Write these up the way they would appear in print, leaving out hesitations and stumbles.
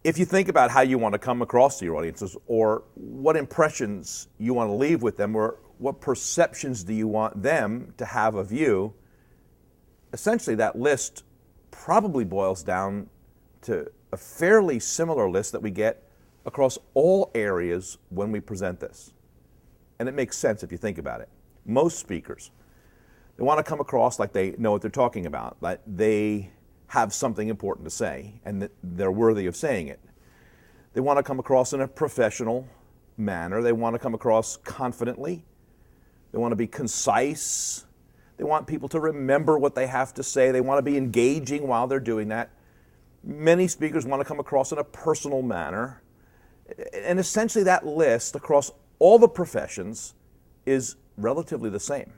If you think about how you want to come across to your audiences, or what impressions you want to leave with them, or what perceptions do you want them to have of you, essentially that list probably boils down to a fairly similar list that we get across all areas when we present this. And it makes sense if you think about it. Most speakers, they want to come across like they know what they're talking about, that they have something important to say and that they're worthy of saying it. They want to come across in a professional manner. They want to come across confidently. They want to be concise. They want people to remember what they have to say. They want to be engaging while they're doing that. Many speakers want to come across in a personal manner. And essentially that list across all the professions is relatively the same.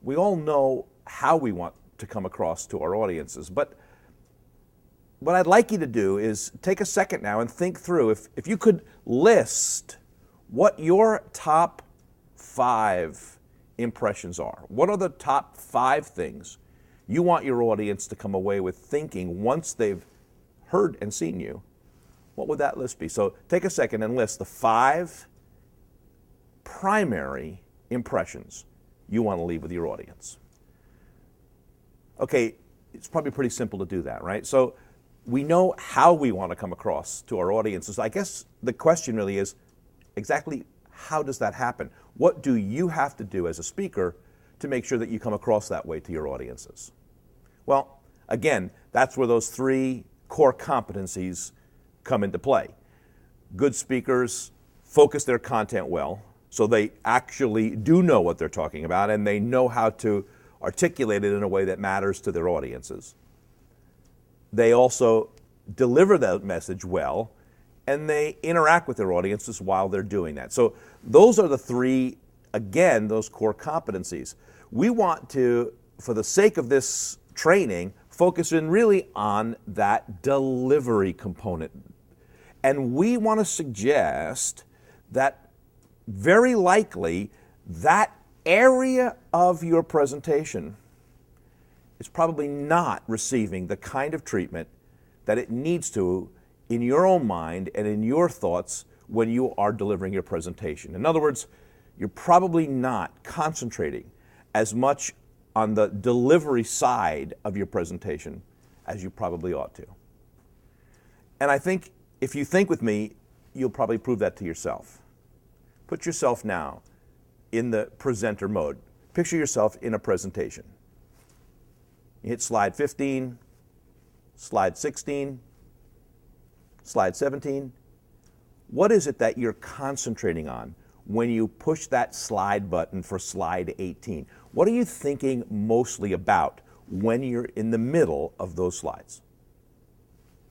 We all know how we want to come across to our audiences, but what I'd like you to do is take a second now and think through if you could list what your top 5 impressions are. What are the top 5 things you want your audience to come away with thinking once they've heard and seen you? What would that list be? So take a second and list the 5 primary impressions you want to leave with your audience. Okay, it's probably pretty simple to do that, right? So we know how we want to come across to our audiences. I guess the question really is exactly how does that happen? What do you have to do as a speaker to make sure that you come across that way to your audiences? Well, again, that's where those 3 core competencies come into play. Good speakers focus their content well, so they actually do know what they're talking about and they know how to articulate it in a way that matters to their audiences. They also deliver that message well, and they interact with their audiences while they're doing that. So those are the 3, again, those core competencies. We want to, for the sake of this training, focus in really on that delivery component. And we want to suggest that very likely that area of your presentation is probably not receiving the kind of treatment that it needs to in your own mind and in your thoughts when you are delivering your presentation. In other words, you're probably not concentrating as much on the delivery side of your presentation as you probably ought to. And I think if you think with me, you'll probably prove that to yourself. Put yourself now in the presenter mode. Picture yourself in a presentation. You hit slide 15, slide 16, slide 17. What is it that you're concentrating on when you push that slide button for slide 18? What are you thinking mostly about when you're in the middle of those slides?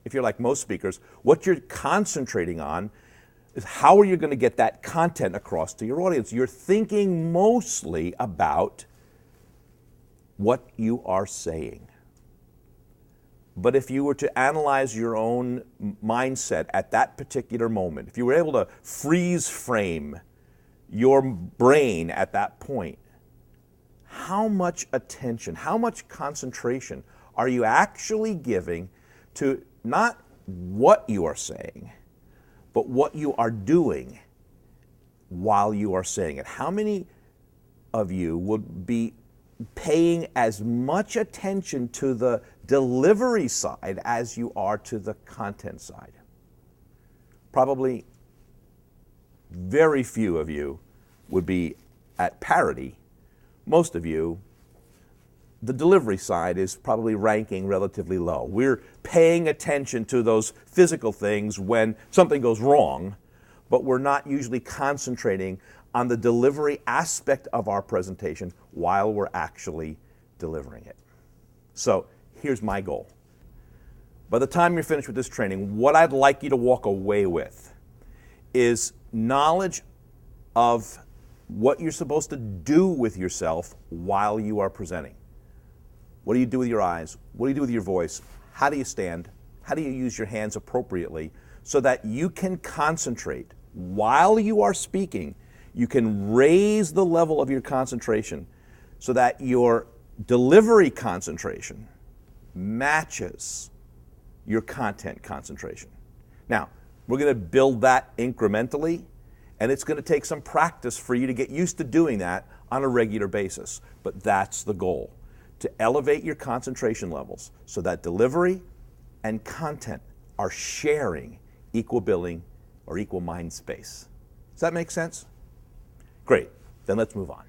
If you're like most speakers, what you're concentrating on is how are you going to get that content across to your audience? You're thinking mostly about what you are saying. But if you were to analyze your own mindset at that particular moment, if you were able to freeze frame your brain at that point, how much attention, how much concentration are you actually giving to not what you are saying, but what you are doing while you are saying it? How many of you would be paying as much attention to the delivery side as you are to the content side? Probably very few of you would be at parity. Most of you, the delivery side is probably ranking relatively low. We're paying attention to those physical things when something goes wrong, but we're not usually concentrating on the delivery aspect of our presentation while we're actually delivering it. So here's my goal. By the time you're finished with this training, what I'd like you to walk away with is knowledge of what you're supposed to do with yourself while you are presenting. What do you do with your eyes? What do you do with your voice? How do you stand? How do you use your hands appropriately so that you can concentrate while you are speaking? You can raise the level of your concentration so that your delivery concentration matches your content concentration. Now, we're going to build that incrementally, and it's going to take some practice for you to get used to doing that on a regular basis. But that's the goal, to elevate your concentration levels so that delivery and content are sharing equal billing or equal mind space. Does that make sense? Great. Then let's move on.